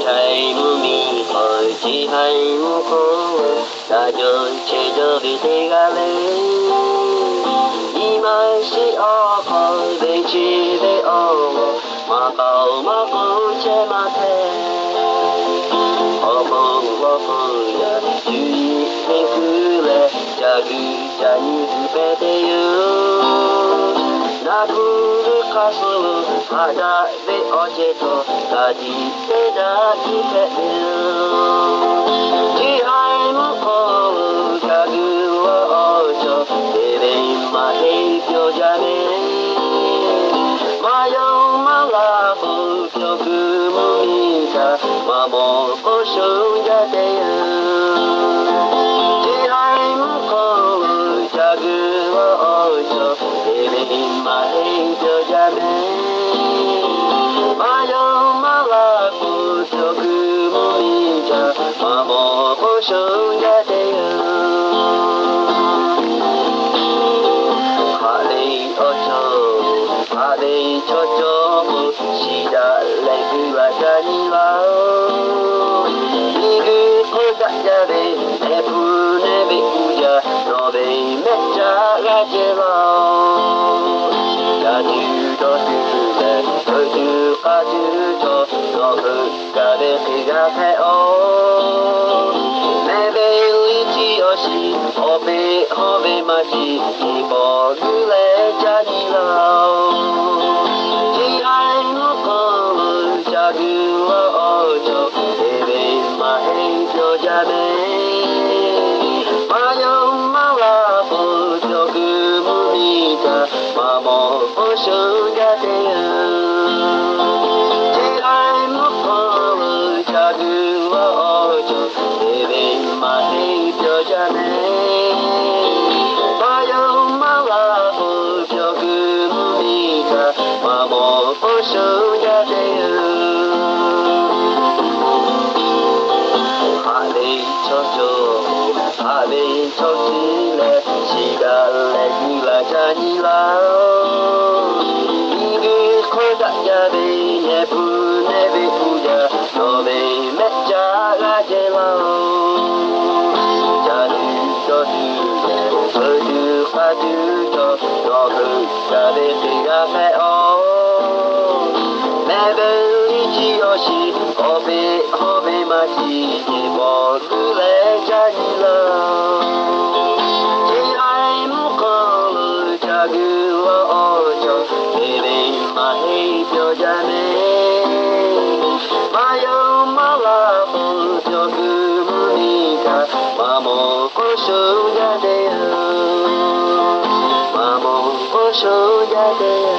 Chạy mưa mi thôi chỉ hay mưa khô ta cho che cho vì thế ga lên今しおこでちでおまこまこちまておぼおぼやゆいめくれじゃぐじゃにすべてよなくるかす肌でおちとかじてだきてよちはいむこうかぐはおちょてれんまへいぴょじゃねまよまらぶきょくむみかまもこしょんじゃてよちはいむこうかぐはおちょてれんまへいぴょじゃねまよまらぶきょくむみかまもこしょんじゃてよHare chocho shida legu ajani lao Nigu koda jare nebu nebe uja nobe mecha gaje lao Yaju do sube toju kaju to nobu gare higa te o Nebe uichi oshi hobe hobe machi ibo gure jani lao Hare chochile shiga legu ajani lao Nigu koda jare nebu nebe uja nobe mecha gaje lao Jaju to sube toju kaju to nobu gare higa te o Nebe uichi yoshi hobe hobe machi ibo gure jani lao Mamo, oh, show ya de